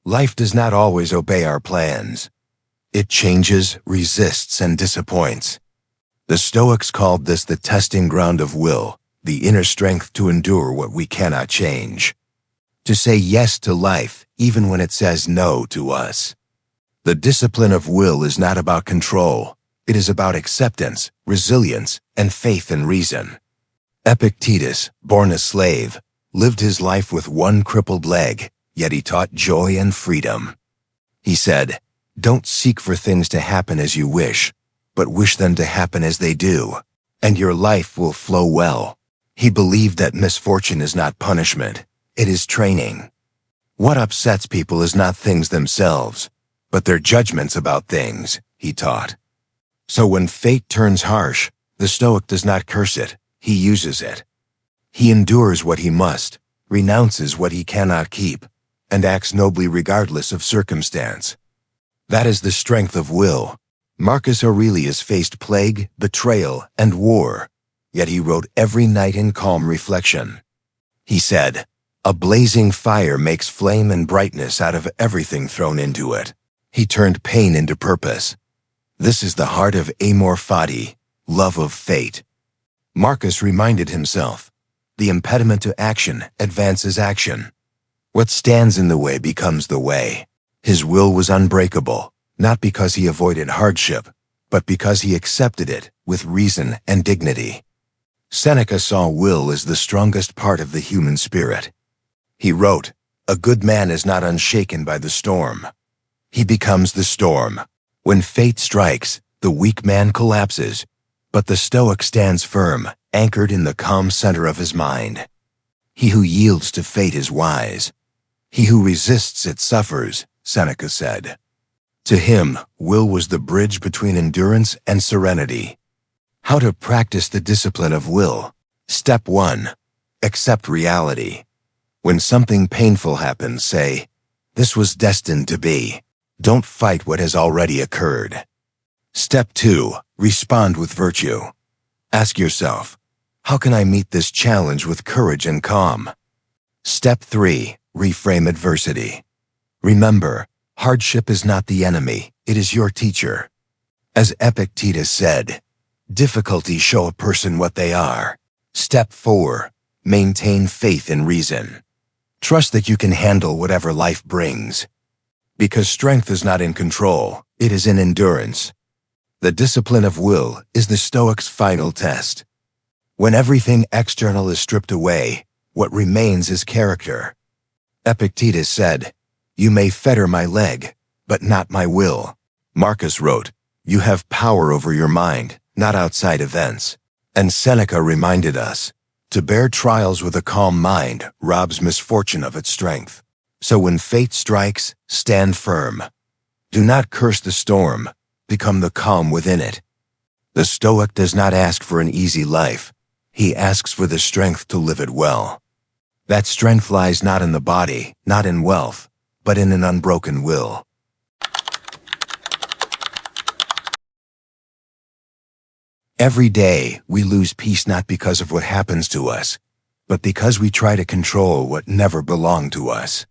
Life does not always obey our plans. It changes, resists, and disappoints. The Stoics called this the testing ground of will, the inner strength to endure what we cannot change. To say yes to life, even when it says no to us. The discipline of will is not about control. It is about acceptance, resilience, and faith in reason. Epictetus, born a slave, lived his life with one crippled leg, yet he taught joy and freedom. He said, "Don't seek for things to happen as you wish, but wish them to happen as they do, and your life will flow well." He believed that misfortune is not punishment, it is training. What upsets people is not things themselves, but their judgments about things, he taught. So when fate turns harsh, the Stoic does not curse it, he uses it. He endures what he must, renounces what he cannot keep, and acts nobly regardless of circumstance. That is the strength of will. Marcus Aurelius faced plague, betrayal, and war, yet he wrote every night in calm reflection. He said, "A blazing fire makes flame and brightness out of everything thrown into it." He turned pain into purpose. This is the heart of amor fati, love of fate. Marcus reminded himself, the impediment to action advances action. What stands in the way becomes the way. His will was unbreakable, not because he avoided hardship, but because he accepted it with reason and dignity. Seneca saw will as the strongest part of the human spirit. He wrote, "A good man is not unshaken by the storm. He becomes the storm. When fate strikes, the weak man collapses, but the Stoic stands firm, anchored in the calm center of his mind. He who yields to fate is wise. He who resists it suffers," Seneca said. To him, will was the bridge between endurance and serenity. How to practice the discipline of will. Step 1. Accept reality. When something painful happens, say, "This was destined to be." Don't fight what has already occurred. Step 2. Respond with virtue. Ask yourself, how can I meet this challenge with courage and calm? Step 3. Reframe adversity. Remember, hardship is not the enemy, it is your teacher. As Epictetus said, difficulties show a person what they are. Step 4. Maintain faith in reason. Trust that you can handle whatever life brings. Because strength is not in control, it is in endurance. The discipline of will is the Stoic's final test. When everything external is stripped away, what remains is character. Epictetus said, "You may fetter my leg, but not my will." Marcus wrote, "You have power over your mind, not outside events." And Seneca reminded us, to bear trials with a calm mind robs misfortune of its strength. So when fate strikes, stand firm. Do not curse the storm, become the calm within it. The Stoic does not ask for an easy life. He asks for the strength to live it well. That strength lies not in the body, not in wealth, but in an unbroken will. Every day, we lose peace not because of what happens to us, but because we try to control what never belonged to us.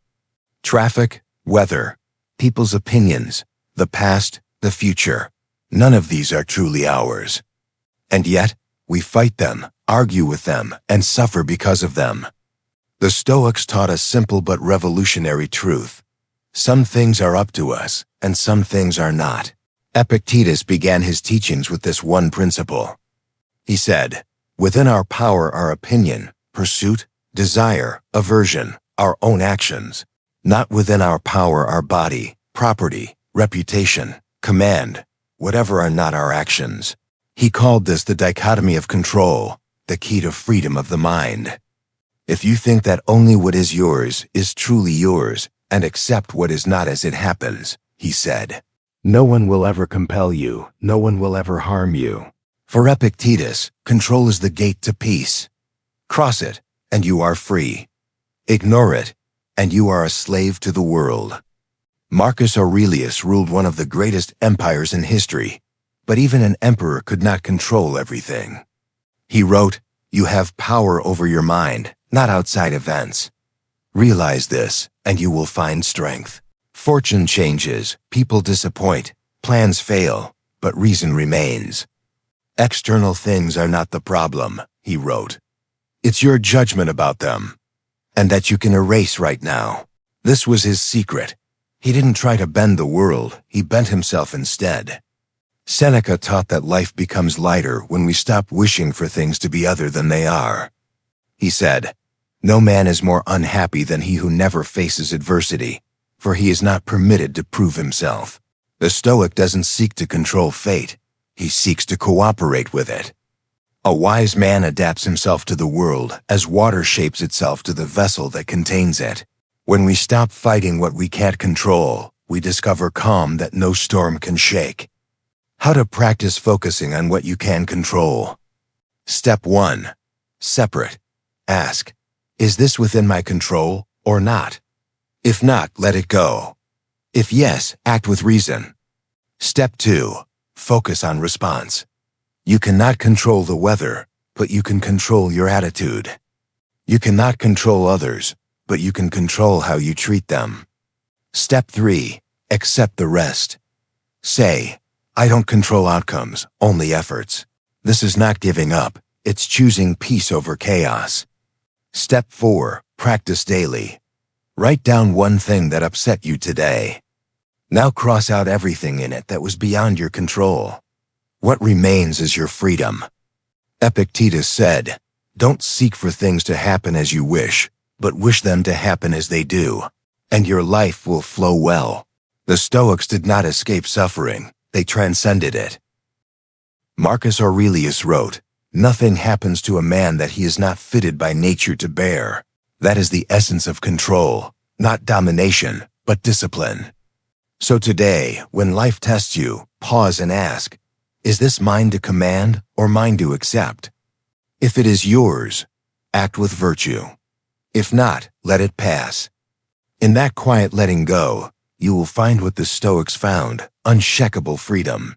Traffic, weather, people's opinions, the past, the future, none of these are truly ours. And yet, we fight them, argue with them, and suffer because of them. The Stoics taught a simple but revolutionary truth. Some things are up to us, and some things are not. Epictetus began his teachings with this one principle. He said, "Within our power are opinion, pursuit, desire, aversion, our own actions. Not within our power are body, property, reputation, command, whatever are not our actions." He called this the dichotomy of control, the key to freedom of the mind. If you think that only what is yours is truly yours, and accept what is not as it happens, he said, no one will ever compel you, no one will ever harm you. For Epictetus, control is the gate to peace. Cross it, and you are free. Ignore it, and you are a slave to the world. Marcus Aurelius ruled one of the greatest empires in history, but even an emperor could not control everything. He wrote, "You have power over your mind, not outside events. Realize this, and you will find strength." Fortune changes, people disappoint, plans fail, but reason remains. External things are not the problem, he wrote. It's your judgment about them, and that you can erase right now. This was his secret. He didn't try to bend the world, he bent himself instead. Seneca taught that life becomes lighter when we stop wishing for things to be other than they are. He said, "No man is more unhappy than he who never faces adversity, for he is not permitted to prove himself." The Stoic doesn't seek to control fate, he seeks to cooperate with it. A wise man adapts himself to the world as water shapes itself to the vessel that contains it. When we stop fighting what we can't control, we discover calm that no storm can shake. How to practice focusing on what you can control. Step 1. Separate. Ask, is this within my control or not? If not, let it go. If yes, act with reason. Step 2. Focus on response. You cannot control the weather, but you can control your attitude. You cannot control others, but you can control how you treat them. Step 3. Accept the rest. Say, I don't control outcomes, only efforts. This is not giving up, it's choosing peace over chaos. Step 4. Practice daily. Write down one thing that upset you today. Now cross out everything in it that was beyond your control. What remains is your freedom. Epictetus said, don't seek for things to happen as you wish, but wish them to happen as they do, and your life will flow well. The Stoics did not escape suffering, they transcended it. Marcus Aurelius wrote, nothing happens to a man that he is not fitted by nature to bear. That is the essence of control, not domination, but discipline. So today, when life tests you, pause and ask, is this mine to command or mine to accept? If it is yours, act with virtue. If not, let it pass. In that quiet letting go, you will find what the Stoics found, unshakable freedom.